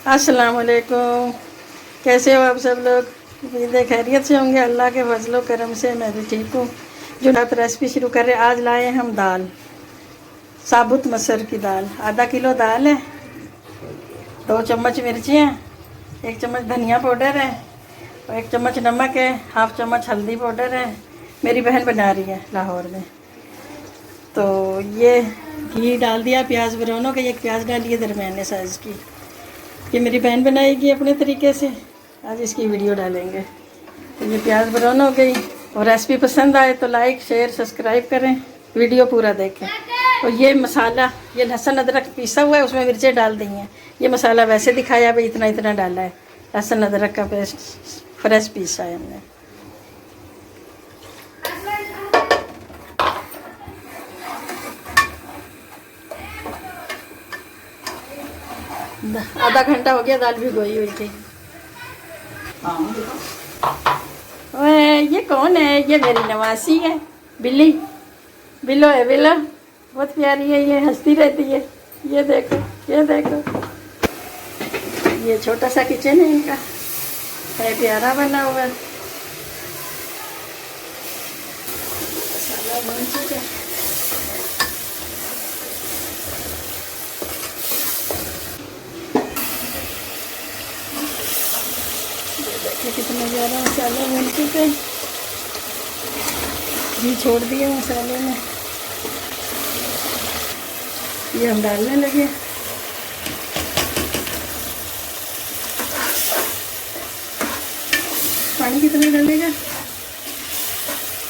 अस्सलाम वालेकुम। कैसे हो आप सब लोग? उम्मीद खैरियत से होंगे। अल्लाह के फजलो करम से मैं भी ठीक हूँ। जो रात रेसिपी शुरू कर रहे, आज लाए हम दाल, साबुत मसर की दाल। आधा किलो दाल है, 2 चम्मच मिर्ची हैं, 1 चम्मच धनिया पाउडर है और 1 चम्मच नमक है, हाफ चम्मच हल्दी पाउडर है। मेरी बहन बना रही है लाहौर में। तो ये घी डाल दिया, प्याज ब्राउन के, एक प्याज डालिए दरमियाने साइज़ की। ये मेरी बहन बनाएगी अपने तरीके से, आज इसकी वीडियो डालेंगे। तो ये प्याज ब्राउन हो गई। और रेसिपी पसंद आए तो लाइक शेयर सब्सक्राइब करें, वीडियो पूरा देखें। और ये मसाला, ये लहसुन अदरक पीसा हुआ है, उसमें मिर्चें डाल दी हैं। ये मसाला वैसे दिखाया भाई इतना इतना डाला है, लहसुन अदरक का पेस्ट फ्रेश पीसा है हमने। आधा घंटा हो गया दाल भिगोई हुई थी। ओए ये कौन है? ये मेरी नवासी है, बिल्ली। बिल्लो है, बिल्लो बहुत प्यारी है, ये हंसती रहती है। ये देखो, ये देखो। ये छोटा सा किचन है इनका, है प्यारा बना हुआ। मसाला बन चुका है। कितना ज़्यादा मसाला बन चुका है। घी छोड़ दिए मसाले में, ये हम डालने लगे। पानी कितना डालेगा?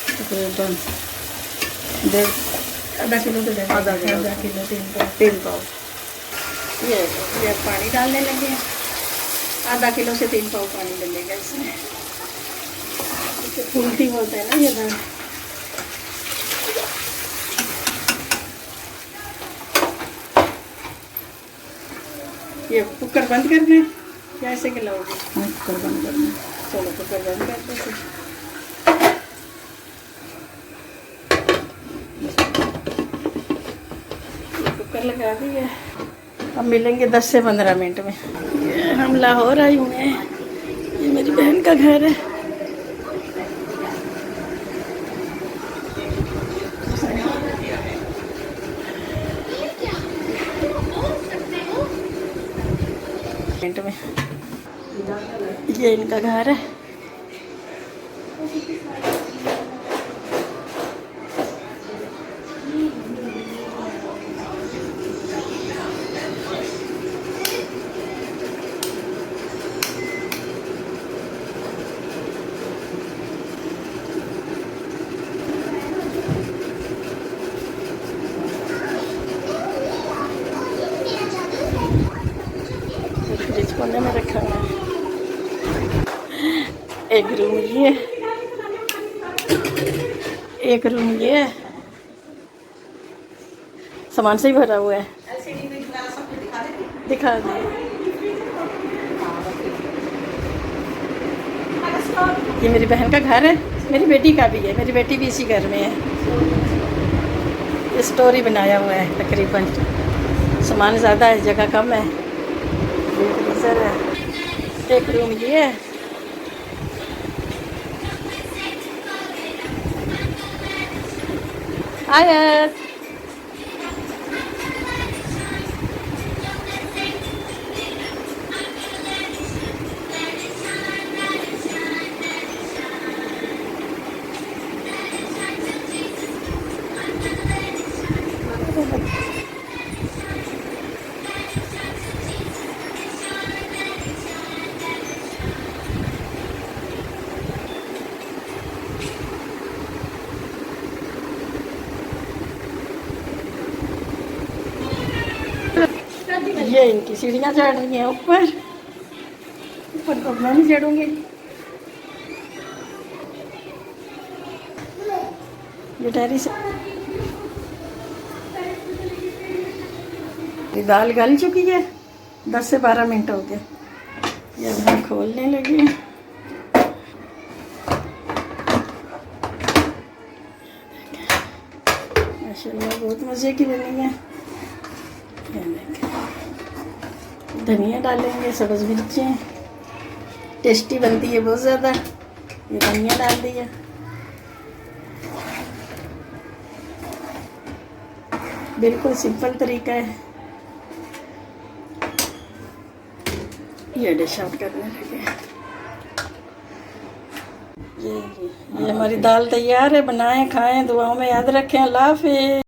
तकरीबन आधा किलो तो डाल, आधा किलो 3 पाव। ये पानी डालने लगे। आधा किलो से 3 पाव पानी डलेगा इसमें। फूलती बोलते हैं ना ये दाल। ये कुकर बंद करना है या ऐसे खिलाओगे? कुकर बंद करना है। चलो कुकर बंद करते हैं। कुकर लगा दिए। अब मिलेंगे 10 से 15 मिनट में। ये हम लाहौर आए हुए हैं, ये मेरी बहन का घर है। मिनट में ये इनका घर है। फ्रिज कोने में रखा हुआ है। एक रूम ये, एक रूम ये है, सामान से ही भरा हुआ है। दिखा दे। ये मेरी बहन का घर है, मेरी बेटी का भी है, मेरी बेटी भी इसी घर में है। ये स्टोरी बनाया हुआ है तकरीबन, सामान ज़्यादा है, जगह कम है। फ्रीजर है। एक रूम ये है। आयत ये इनकी सीढ़ियाँ चढ़ रही हैं ऊपर। ऊपर तो मैं नहीं चढ़ूँगी। ये टेरिस ये दाल गल चुकी है, 10 से 12 मिनट हो गए। ये अब हम खोलने लगे। माशाल्लाह बहुत मज़े की बनी है। ये देखें, धनिया डालेंगे, सब्ज़ मिर्चें, टेस्टी बनती है बहुत ज़्यादा। ये धनिया डाल दिया, बिल्कुल सिंपल तरीका है। ये डिश आउट करने लगे। ये हमारी दाल तैयार है, बनाएं खाएं, दुआओं में याद रखें। अल्लाह हाफ़िज़।